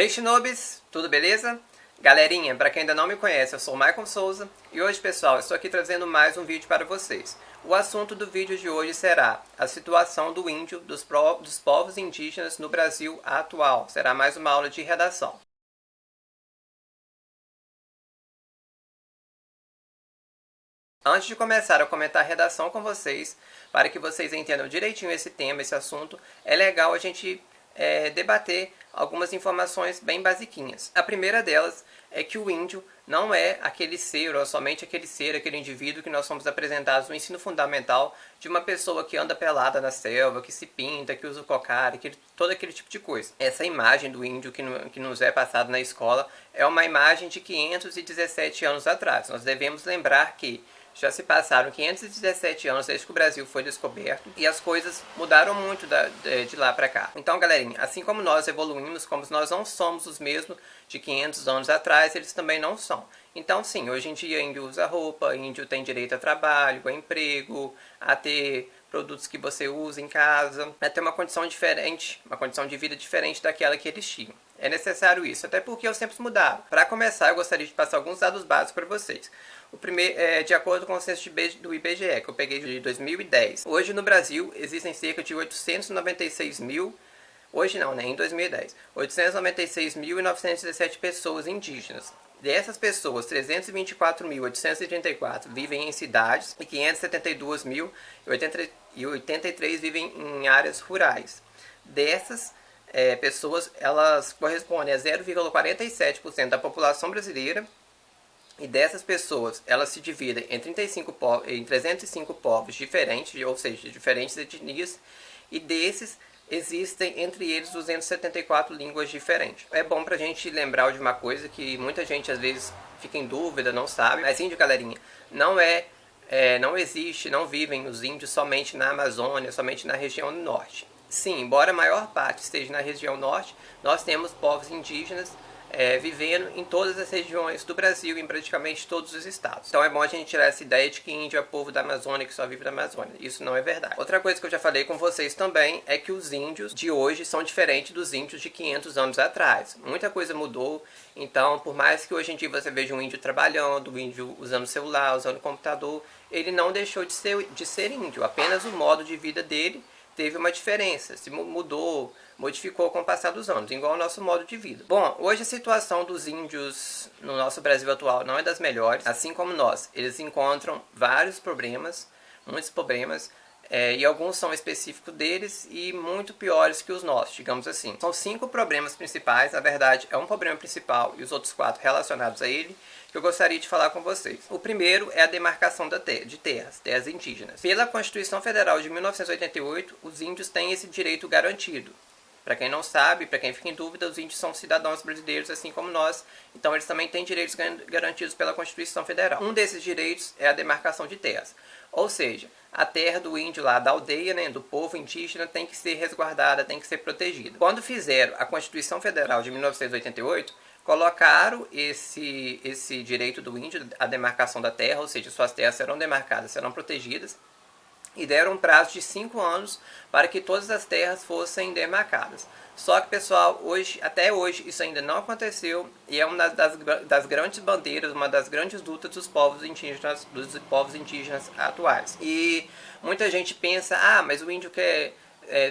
Hey Shinobis, tudo beleza? Galerinha, para quem ainda não me conhece, eu sou o Maicon Souza e hoje, pessoal, estou aqui trazendo mais um vídeo para vocês. O assunto do vídeo de hoje será a situação do índio, dos povos indígenas no Brasil atual. Será mais uma aula de redação. Antes de começar a comentar a redação com vocês, para que vocês entendam direitinho esse tema, esse assunto, é legal a gente debater algumas informações bem basiquinhas. A primeira delas é que o índio não é aquele ser, ou somente aquele ser, aquele indivíduo que nós somos apresentados no ensino fundamental de uma pessoa que anda pelada na selva, que se pinta, que usa o cocar, todo aquele tipo de coisa. Essa imagem do índio que nos é passada na escola é uma imagem de 517 anos atrás. Nós devemos lembrar que já se passaram 517 anos desde que o Brasil foi descoberto e as coisas mudaram muito de lá para cá. Então, galerinha, assim como nós evoluímos, como nós não somos os mesmos de 500 anos atrás, eles também não são. Então, sim, hoje em dia índio usa roupa, índio tem direito a trabalho, a emprego, a ter produtos que você usa em casa, a ter uma condição diferente, uma condição de vida diferente daquela que eles tinham. É necessário isso, até porque os tempos mudaram. Para começar, eu gostaria de passar alguns dados básicos para vocês. O primeiro é de acordo com o censo do IBGE, que eu peguei de 2010. Hoje no Brasil existem cerca de 896 mil, hoje não, né, em 2010, 896.917 pessoas indígenas. Dessas pessoas, 324.834 vivem em cidades e 572.083 vivem em áreas rurais. Dessas pessoas, elas correspondem a 0,47% da população brasileira. E dessas pessoas, elas se dividem em 305 povos diferentes, ou seja, de diferentes etnias, e desses existem entre eles 274 línguas diferentes. É bom pra gente lembrar de uma coisa que muita gente às vezes fica em dúvida, não sabe, mas índio, galerinha, não existe, não vivem os índios somente na Amazônia, somente na região norte. Sim, embora a maior parte esteja na região norte, nós temos povos indígenas vivendo em todas as regiões do Brasil, em praticamente todos os estados. Então é bom a gente tirar essa ideia de que índio é povo da Amazônia, que só vive na Amazônia. Isso não é verdade. Outra coisa que eu já falei com vocês também é que os índios de hoje são diferentes dos índios de 500 anos atrás. Muita coisa mudou, então por mais que hoje em dia você veja um índio trabalhando, um índio usando celular, usando computador, ele não deixou de ser índio, apenas o modo de vida dele teve uma diferença, se mudou, modificou com o passar dos anos, igual ao nosso modo de vida. Bom, hoje a situação dos índios no nosso Brasil atual não é das melhores, assim como nós. Eles encontram vários problemas, muitos problemas, e alguns são específicos deles e muito piores que os nossos, digamos assim. São 5 problemas principais, na verdade é um problema principal e os outros 4 relacionados a ele, que eu gostaria de falar com vocês. O primeiro é a demarcação de terras indígenas. Pela Constituição Federal de 1988, os índios têm esse direito garantido. Para quem não sabe, para quem fica em dúvida, os índios são cidadãos brasileiros assim como nós, então eles também têm direitos garantidos pela Constituição Federal. Um desses direitos é a demarcação de terras, ou seja, a terra do índio lá, da aldeia, né, do povo indígena, tem que ser resguardada, tem que ser protegida. Quando fizeram a Constituição Federal de 1988, colocaram esse direito do índio, a demarcação da terra, ou seja, suas terras serão demarcadas, serão protegidas, e deram um prazo de 5 anos para que todas as terras fossem demarcadas. Só que, pessoal, até hoje isso ainda não aconteceu e é uma das grandes bandeiras, uma das grandes lutas dos povos indígenas atuais. E muita gente pensa, mas o índio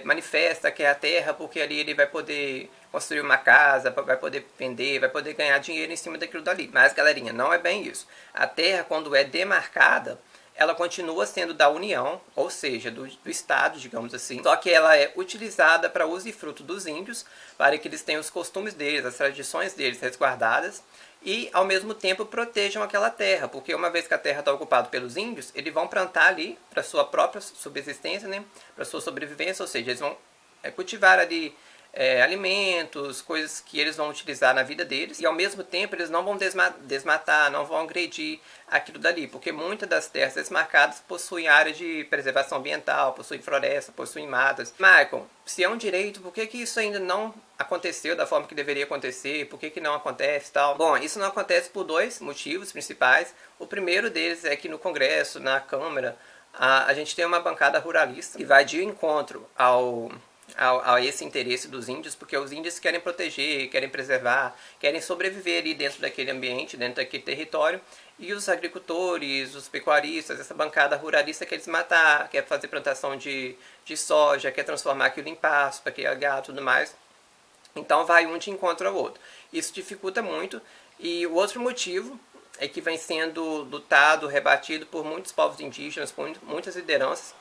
manifesta que é a terra porque ali ele vai poder construir uma casa, vai poder vender, vai poder ganhar dinheiro em cima daquilo dali. Mas, galerinha, não é bem isso. A terra, quando é demarcada, ela continua sendo da União, ou seja, do Estado, digamos assim, só que ela é utilizada para uso e fruto dos índios, para que eles tenham os costumes deles, as tradições deles resguardadas, e ao mesmo tempo protejam aquela terra, porque uma vez que a terra está ocupada pelos índios, eles vão plantar ali para sua própria subsistência, né, para sua sobrevivência, ou seja, eles vão cultivar ali alimentos, coisas que eles vão utilizar na vida deles, e ao mesmo tempo eles não vão desmatar, não vão agredir aquilo dali, porque muitas das terras desmarcadas possuem área de preservação ambiental, possuem floresta, possuem matas. Michael, se é um direito, por que isso ainda não aconteceu da forma que deveria acontecer? Por que não acontece e tal? Bom, isso não acontece por 2 motivos principais. O primeiro deles é que no Congresso, na Câmara, a gente tem uma bancada ruralista que vai de encontro a esse interesse dos índios, porque os índios querem proteger, querem preservar, querem sobreviver ali dentro daquele ambiente, dentro daquele território, e os agricultores, os pecuaristas, essa bancada ruralista quer desmatar, quer fazer plantação de soja, quer transformar aquilo em pasto para criar gado e tudo mais. Então vai um de encontro ao outro. Isso dificulta muito, e o outro motivo é que vem sendo lutado, rebatido por muitos povos indígenas, por muitas lideranças,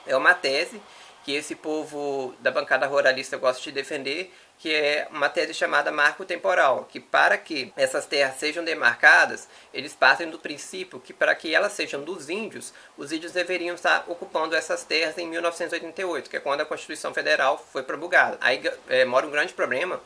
é uma tese que esse povo da bancada ruralista gosta de defender, que é uma tese chamada marco temporal, que para que essas terras sejam demarcadas, eles partem do princípio que para que elas sejam dos índios, os índios deveriam estar ocupando essas terras em 1988, que é quando a Constituição Federal foi promulgada. Aí mora um grande problema,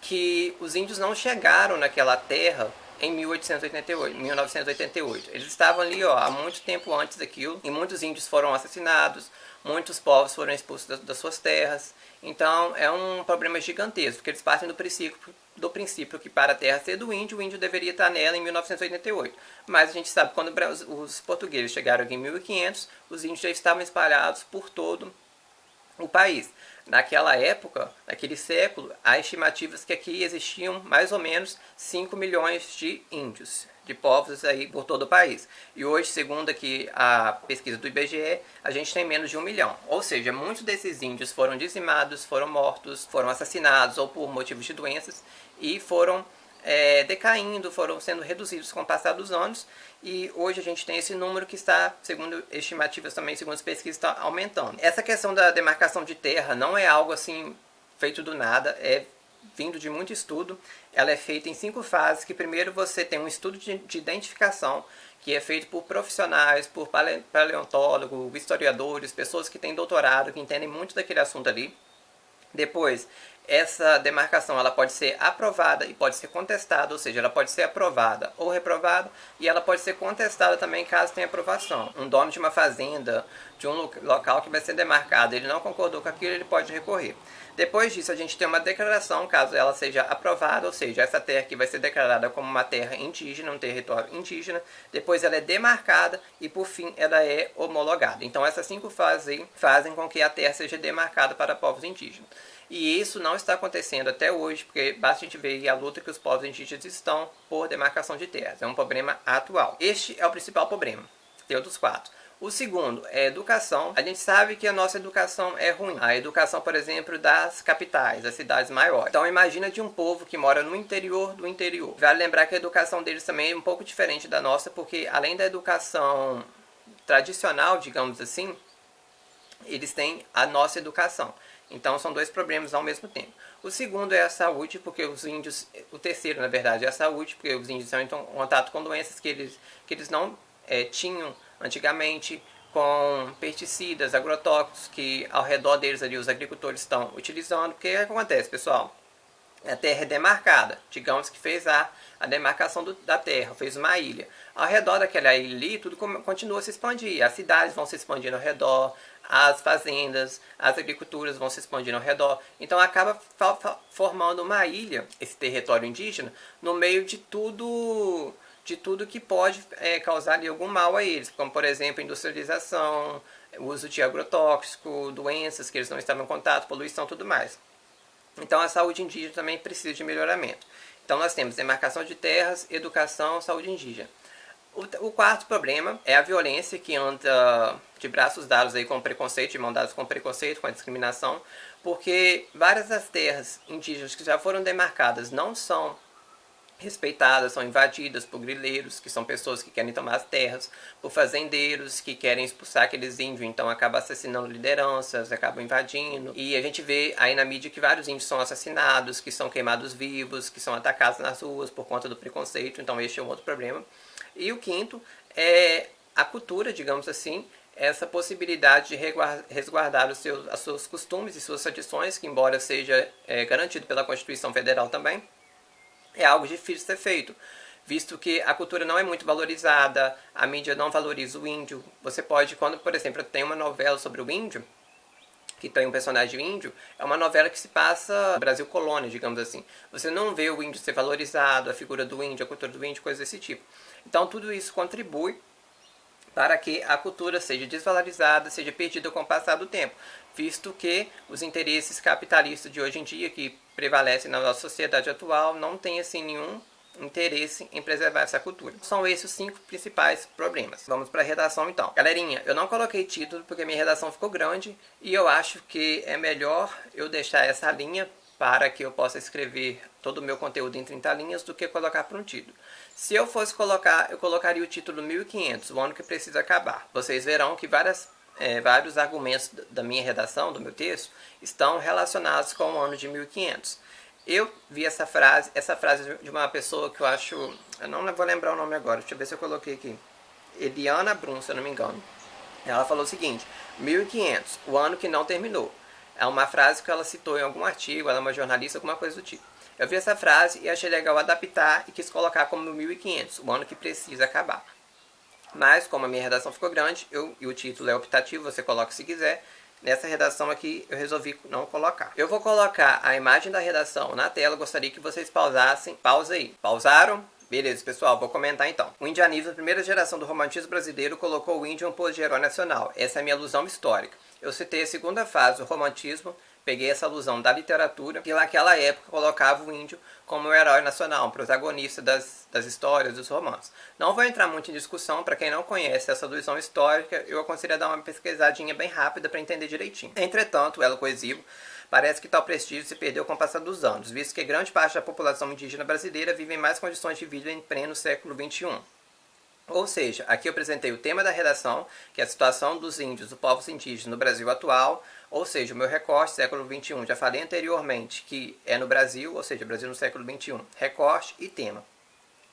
que os índios não chegaram naquela terra em 1988. Eles estavam ali há muito tempo antes daquilo, e muitos índios foram assassinados, muitos povos foram expulsos das suas terras. Então é um problema gigantesco, porque eles partem do princípio que para a terra ser do índio, o índio deveria estar nela em 1988. Mas a gente sabe que quando os portugueses chegaram aqui em 1500, os índios já estavam espalhados por todo o país. Naquela época, naquele século, há estimativas que aqui existiam mais ou menos 5 milhões de índios, de povos aí por todo o país. E hoje, segundo aqui a pesquisa do IBGE, a gente tem menos de 1 milhão. Ou seja, muitos desses índios foram dizimados, foram mortos, foram assassinados ou por motivos de doenças e foram decaindo, foram sendo reduzidos com o passar dos anos, e hoje a gente tem esse número que está, segundo estimativas também, segundo as pesquisas, está aumentando. Essa questão da demarcação de terra não é algo assim feito do nada, é vindo de muito estudo. Ela é feita em 5 fases, que primeiro você tem um estudo de identificação, que é feito por profissionais, por paleontólogos, historiadores, pessoas que têm doutorado, que entendem muito daquele assunto ali. Depois, essa demarcação ela pode ser aprovada e pode ser contestada, ou seja, ela pode ser aprovada ou reprovada, e ela pode ser contestada também caso tenha aprovação. Um dono de uma fazenda, de um local que vai ser demarcado, ele não concordou com aquilo, ele pode recorrer. Depois disso, a gente tem uma declaração, caso ela seja aprovada, ou seja, essa terra aqui vai ser declarada como uma terra indígena, um território indígena. Depois ela é demarcada e, por fim, ela é homologada. Então, essas 5 fases aí fazem com que a terra seja demarcada para povos indígenas. E isso não está acontecendo até hoje, porque basta a gente ver a luta que os povos indígenas estão por demarcação de terras. É um problema atual. Este é o principal problema, tem outros 4. O segundo é educação. A gente sabe que a nossa educação é ruim. A educação, por exemplo, das capitais, das cidades maiores. Então imagina de um povo que mora no interior do interior. Vale lembrar que a educação deles também é um pouco diferente da nossa, porque além da educação tradicional, digamos assim, eles têm a nossa educação. Então são 2 problemas ao mesmo tempo. O segundo é a saúde, porque os índios... O terceiro, na verdade, é a saúde, porque os índios estão em contato com doenças que eles não tinham antigamente, com pesticidas, agrotóxicos, que ao redor deles ali os agricultores estão utilizando. O que acontece, pessoal? A terra é demarcada, digamos que fez a demarcação da terra, fez uma ilha. Ao redor daquela ilha ali, tudo continua a se expandir. As cidades vão se expandindo ao redor, as fazendas, as agriculturas vão se expandindo ao redor. Então acaba formando uma ilha, esse território indígena, no meio de tudo que pode causar ali algum mal a eles, como por exemplo industrialização, o uso de agrotóxico, doenças que eles não estavam em contato, poluição e tudo mais. Então a saúde indígena também precisa de melhoramento. Então nós temos demarcação de terras, educação, saúde indígena. O quarto problema é a violência, que anda de braços dados aí com o preconceito, de mão dadas com o preconceito, com a discriminação, porque várias das terras indígenas que já foram demarcadas não são respeitadas, são invadidas por grileiros, que são pessoas que querem tomar as terras, por fazendeiros que querem expulsar aqueles índios, então acabam assassinando lideranças, acabam invadindo. E a gente vê aí na mídia que vários índios são assassinados, que são queimados vivos, que são atacados nas ruas por conta do preconceito, então este é um outro problema. E o quinto é a cultura, digamos assim, essa possibilidade de resguardar os seus costumes e suas tradições, que embora seja garantido pela Constituição Federal também, é algo difícil de ser feito, visto que a cultura não é muito valorizada, a mídia não valoriza o índio. Você pode, quando, por exemplo, tem uma novela sobre o índio, que tem um personagem índio, é uma novela que se passa no Brasil colônia, digamos assim. Você não vê o índio ser valorizado, a figura do índio, a cultura do índio, coisas desse tipo. Então tudo isso contribui para que a cultura seja desvalorizada, seja perdida com o passar do tempo, visto que os interesses capitalistas de hoje em dia, que prevalecem na nossa sociedade atual, não têm assim nenhum interesse em preservar essa cultura. São esses os 5 principais problemas. Vamos para a redação então. Galerinha, eu não coloquei título porque minha redação ficou grande e eu acho que é melhor eu deixar essa linha para que eu possa escrever todo o meu conteúdo em 30 linhas do que colocar por um título. Se eu fosse colocar, eu colocaria o título 1500, o ano que precisa acabar. Vocês verão que vários argumentos da minha redação, do meu texto, estão relacionados com o ano de 1500. Eu vi essa frase de uma pessoa que eu não vou lembrar o nome agora, deixa eu ver se eu coloquei aqui. Eliana Brum, se eu não me engano. Ela falou o seguinte: 1500, o ano que não terminou. É uma frase que ela citou em algum artigo, ela é uma jornalista, alguma coisa do tipo. Eu vi essa frase e achei legal adaptar e quis colocar como 1500, o ano que precisa acabar. Mas, como a minha redação ficou grande, e o título é optativo, você coloca se quiser, nessa redação aqui eu resolvi não colocar. Eu vou colocar a imagem da redação na tela, gostaria que vocês pausassem. Pausa aí. Pausaram? Beleza, pessoal, vou comentar então. O indianismo, a primeira geração do romantismo brasileiro, colocou o índio em um posto de herói nacional. Essa é a minha alusão histórica. Eu citei a segunda fase do romantismo, peguei essa alusão da literatura, que naquela época colocava o índio como um herói nacional, um protagonista das histórias, dos romances. Não vou entrar muito em discussão, para quem não conhece essa alusão histórica, eu aconselho a dar uma pesquisadinha bem rápida para entender direitinho. Entretanto, o elo coesivo, parece que tal prestígio se perdeu com o passar dos anos, visto que grande parte da população indígena brasileira vive em mais condições de vida em pleno século XXI. Ou seja, aqui eu apresentei o tema da redação, que é a situação dos índios, dos povos indígenas no Brasil atual, ou seja, o meu recorte, século XXI, já falei anteriormente que é no Brasil, ou seja, Brasil no século XXI, recorte e tema.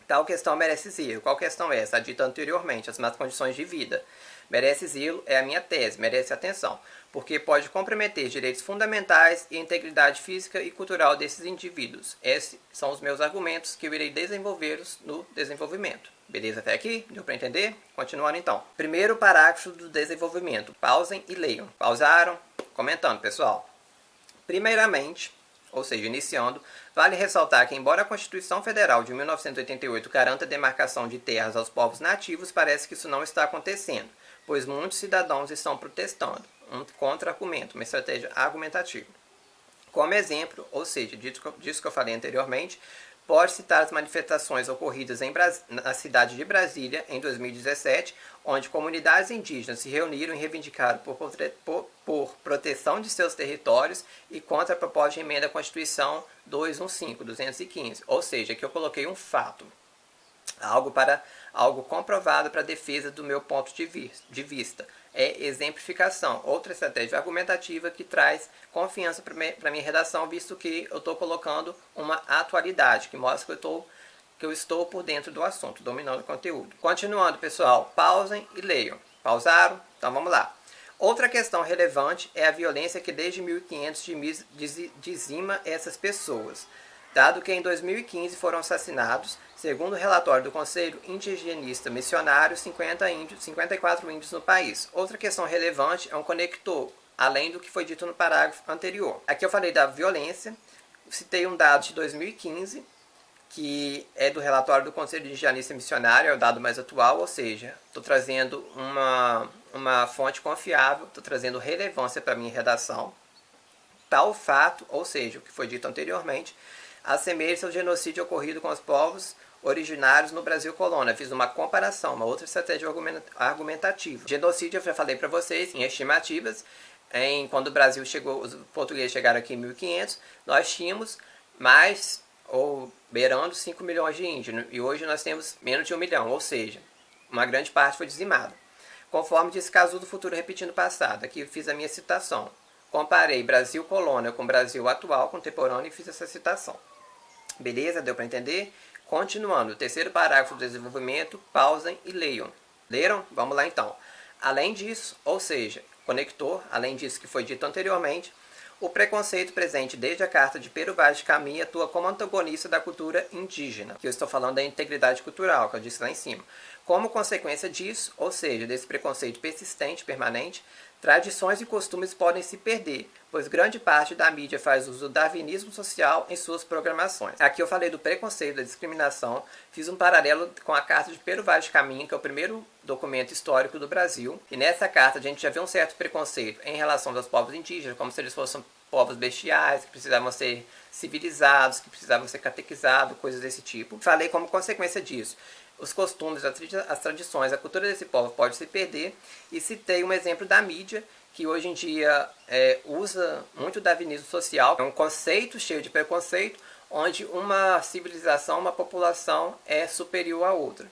Tal questão merece zelo. Qual questão é essa? A dita anteriormente, as más condições de vida. Merece zelo é a minha tese, merece atenção, porque pode comprometer direitos fundamentais e a integridade física e cultural desses indivíduos. Esses são os meus argumentos que eu irei desenvolvê-los no desenvolvimento. Beleza até aqui? Deu para entender? Continuando então. Primeiro parágrafo do desenvolvimento. Pausem e leiam. Pausaram? Comentando, pessoal. Primeiramente, ou seja, iniciando, vale ressaltar que, embora a Constituição Federal de 1988 garanta a demarcação de terras aos povos nativos, parece que isso não está acontecendo, pois muitos cidadãos estão protestando. Um contra-argumento, uma estratégia argumentativa. Como exemplo, ou seja, disso que eu falei anteriormente, pode citar as manifestações ocorridas na cidade de Brasília, em 2017, onde comunidades indígenas se reuniram e reivindicaram por proteção de seus territórios e contra a proposta de emenda à Constituição 215. Ou seja, aqui eu coloquei um fato, algo comprovado para a defesa do meu ponto de vista. É exemplificação, outra estratégia argumentativa que traz confiança para a minha redação, visto que eu estou colocando uma atualidade, que mostra que eu estou por dentro do assunto, dominando o conteúdo. Continuando, pessoal, pausem e leiam. Pausaram? Então vamos lá. Outra questão relevante é a violência que desde 1500 dizima essas pessoas, dado que em 2015 foram assassinados, segundo o relatório do Conselho Indigenista Missionário, 54 índios no país. Outra questão relevante é um conector, além do que foi dito no parágrafo anterior. Aqui eu falei da violência, citei um dado de 2015, que é do relatório do Conselho Indigenista Missionário, é o dado mais atual, ou seja, estou trazendo uma fonte confiável, estou trazendo relevância para a minha redação. Tal fato, ou seja, o que foi dito anteriormente, assemelha-se ao genocídio ocorrido com os povos originários no Brasil colônia. Fiz uma comparação, uma outra estratégia argumentativa. Genocídio, eu já falei para vocês, em estimativas, quando o Brasil chegou, os portugueses chegaram aqui em 1500, nós tínhamos mais, ou beirando 5 milhões de índios, e hoje nós temos menos de 1 milhão, ou seja, uma grande parte foi dizimada. Conforme disse Casulo Futuro repetindo o passado, aqui eu fiz a minha citação. Comparei Brasil colônia com Brasil atual, contemporâneo, e fiz essa citação. Beleza? Deu para entender? Continuando, o terceiro parágrafo do desenvolvimento, pausem e leiam. Leram? Vamos lá então. Além disso, ou seja, conector, além disso que foi dito anteriormente, o preconceito presente desde a Carta de Pero Vaz de Caminha atua como antagonista da cultura indígena, que eu estou falando da integridade cultural, que eu disse lá em cima. Como consequência disso, ou seja, desse preconceito persistente, permanente, Tradições e costumes podem se perder, pois grande parte da mídia faz uso do darwinismo social em suas programações. Aqui eu falei do preconceito, da discriminação, fiz um paralelo com a Carta de Pero Vaz de Caminha, que é o primeiro documento histórico do Brasil. E nessa carta a gente já vê um certo preconceito em relação aos povos indígenas, como se eles fossem povos bestiais, que precisavam ser civilizados, que precisavam ser catequizados, coisas desse tipo. Falei como consequência disso. Os costumes, as tradições, a cultura desse povo pode se perder. E citei um exemplo da mídia, que hoje em dia usa muito o darwinismo social. É um conceito cheio de preconceito, onde uma civilização, uma população é superior à outra.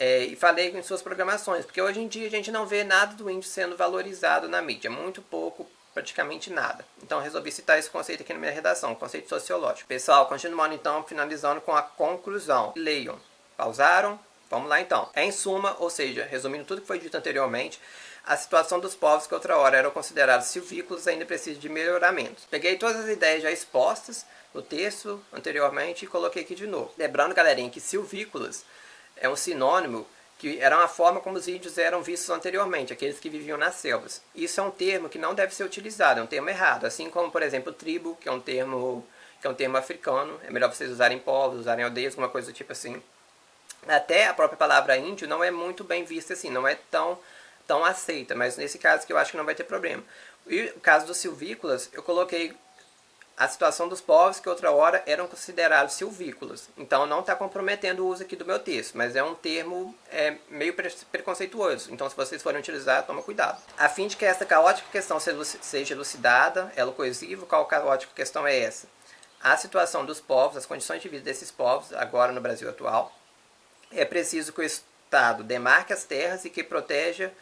E falei em suas programações, porque hoje em dia a gente não vê nada do índio sendo valorizado na mídia, muito pouco, praticamente nada. Então resolvi citar esse conceito aqui na minha redação, conceito sociológico. Pessoal, continuando então, finalizando com a conclusão. Leiam. Pausaram? Vamos lá então. Em suma, ou seja, resumindo tudo que foi dito anteriormente, a situação dos povos que outra hora eram considerados silvícolas ainda precisa de melhoramentos. Peguei todas as ideias já expostas no texto anteriormente e coloquei aqui de novo. Lembrando, galerinha, que silvícolas é um sinônimo que era uma forma como os índios eram vistos anteriormente, aqueles que viviam nas selvas. Isso é um termo que não deve ser utilizado, é um termo errado. Assim como, por exemplo, tribo, que é um termo africano. É melhor vocês usarem povos, usarem aldeias, alguma coisa do tipo assim. Até a própria palavra índio não é muito bem vista assim, não é tão aceita, mas nesse caso que eu acho que não vai ter problema. E o caso dos silvícolas, eu coloquei a situação dos povos que outra hora eram considerados silvícolas. Então não está comprometendo o uso aqui do meu texto, mas é um termo meio preconceituoso. Então se vocês forem utilizar, toma cuidado. A fim de que essa caótica questão seja elucidada, elo coesivo, qual caótica questão é essa? A situação dos povos, as condições de vida desses povos, agora no Brasil atual. É preciso que o Estado demarque as terras e que proteja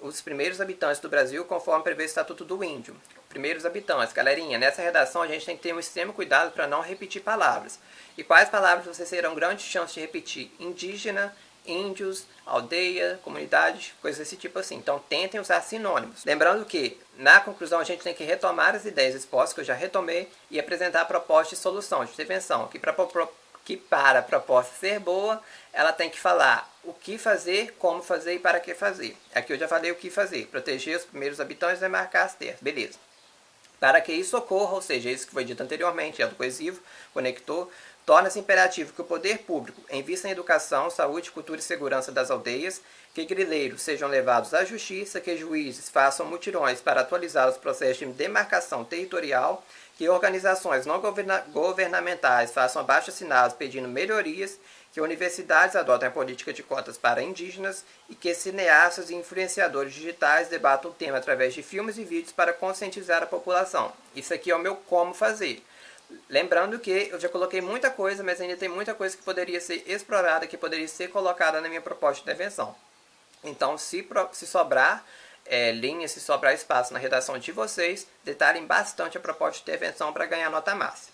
os primeiros habitantes do Brasil conforme prevê o Estatuto do Índio. Primeiros habitantes. Galerinha, nessa redação a gente tem que ter um extremo cuidado para não repetir palavras. E quais palavras vocês terão grande chance de repetir? Indígena, índios, aldeia, comunidade, coisas desse tipo assim. Então tentem usar sinônimos. Lembrando que, na conclusão, a gente tem que retomar as ideias expostas, que eu já retomei, e apresentar a proposta de solução, de intervenção, que para a proposta ser boa, ela tem que falar o que fazer, como fazer e para que fazer. Aqui eu já falei o que fazer. Proteger os primeiros habitantes e demarcar as terras. Beleza. Para que isso ocorra, ou seja, isso que foi dito anteriormente, elo coesivo, conector, torna-se imperativo que o poder público invista em educação, saúde, cultura e segurança das aldeias, que grileiros sejam levados à justiça, que juízes façam mutirões para atualizar os processos de demarcação territorial, que organizações não governamentais façam abaixo-assinados pedindo melhorias, que universidades adotem a política de cotas para indígenas e que cineastas e influenciadores digitais debatam o tema através de filmes e vídeos para conscientizar a população. Isso aqui é o meu como fazer. Lembrando que eu já coloquei muita coisa, mas ainda tem muita coisa que poderia ser explorada, que poderia ser colocada na minha proposta de intervenção. Então, se sobrar linha, se sobrar espaço na redação de vocês, detalhem bastante a proposta de intervenção para ganhar nota máxima.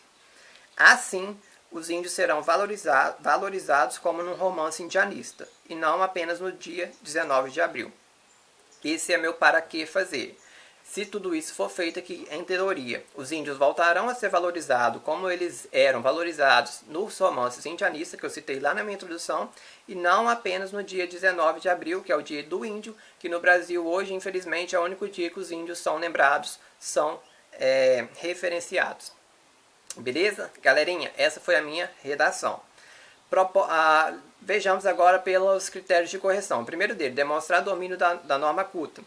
Assim, os índios serão valorizados como num romance indianista, e não apenas no dia 19 de abril. Esse é meu para que fazer. Se tudo isso for feito aqui, em teoria, os índios voltarão a ser valorizados como eles eram valorizados nos romances indianistas, que eu citei lá na minha introdução, e não apenas no dia 19 de abril, que é o dia do índio, que no Brasil hoje, infelizmente, é o único dia que os índios são lembrados, são referenciados. Beleza? Galerinha, essa foi a minha redação. Vejamos agora pelos critérios de correção. O primeiro dele, demonstrar domínio da norma culta.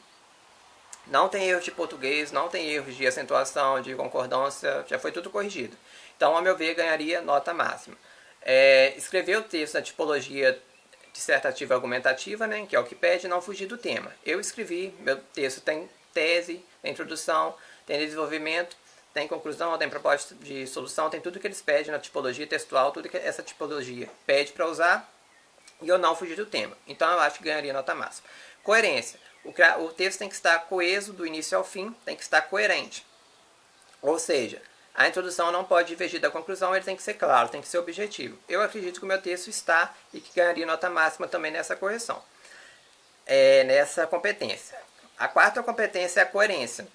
Não tem erros de português, não tem erros de acentuação, de concordância, já foi tudo corrigido. Então, ao meu ver, ganharia nota máxima. Escrever o texto na tipologia dissertativa argumentativa, né, que é o que pede, não fugir do tema. Eu escrevi, meu texto tem tese, tem introdução, tem desenvolvimento, tem conclusão, tem proposta de solução, tem tudo que eles pedem na tipologia textual, tudo que essa tipologia pede para usar, e eu não fugir do tema. Então, eu acho que ganharia nota máxima. Coerência. O texto tem que estar coeso do início ao fim, tem que estar coerente. Ou seja, a introdução não pode divergir da conclusão, ele tem que ser claro, tem que ser objetivo. Eu acredito que o meu texto está e que ganharia nota máxima também nessa correção, nessa competência. A quarta competência é a coerência,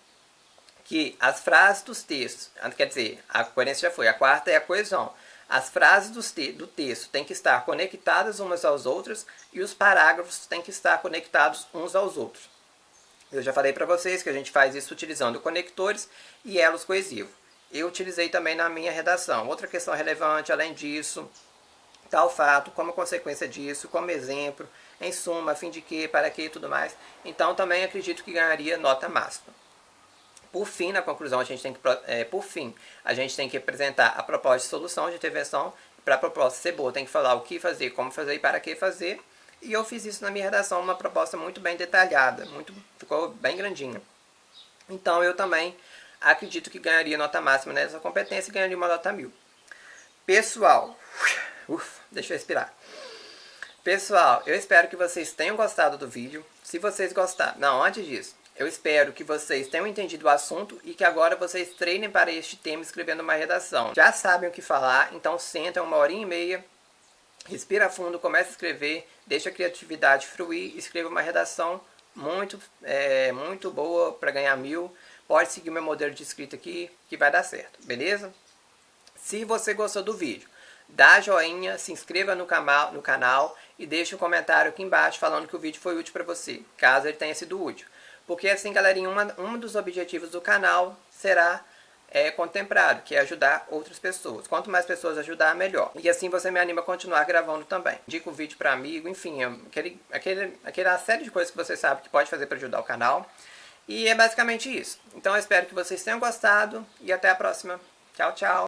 que as frases dos textos, quer dizer, a coerência já foi, a quarta é a coesão. As frases do texto têm que estar conectadas umas às outras e os parágrafos têm que estar conectados uns aos outros. Eu já falei para vocês que a gente faz isso utilizando conectores e elos coesivos. Eu utilizei também na minha redação. Outra questão relevante, além disso, tal fato, como consequência disso, como exemplo, em suma, a fim de que, para que e tudo mais. Então também acredito que ganharia nota máxima. Por fim, na conclusão, a gente tem que apresentar a proposta de solução de intervenção. Para a proposta ser boa, tem que falar o que fazer, como fazer e para que fazer. E eu fiz isso na minha redação, uma proposta muito bem detalhada, ficou bem grandinha. Então eu também acredito que ganharia nota máxima nessa competência e ganharia uma nota 1000. Pessoal, deixa eu respirar. Pessoal, eu espero que vocês tenham gostado do vídeo. Se vocês gostaram, não, antes disso, eu espero que vocês tenham entendido o assunto e que agora vocês treinem para este tema escrevendo uma redação. Já sabem o que falar, então sentem 1h30, respira fundo, comece a escrever, deixa a criatividade fluir, escreva uma redação muito boa para ganhar 1000. Pode seguir o meu modelo de escrita aqui que vai dar certo, beleza? Se você gostou do vídeo, dá joinha, se inscreva no canal e deixe um comentário aqui embaixo falando que o vídeo foi útil para você, caso ele tenha sido útil. Porque assim, galerinha, um dos objetivos do canal será contemplado, que é ajudar outras pessoas. Quanto mais pessoas ajudar, melhor. E assim você me anima a continuar gravando também. Indica o vídeo para amigo, enfim, aquela série de coisas que você sabe que pode fazer para ajudar o canal. E é basicamente isso. Então eu espero que vocês tenham gostado e até a próxima. Tchau, tchau.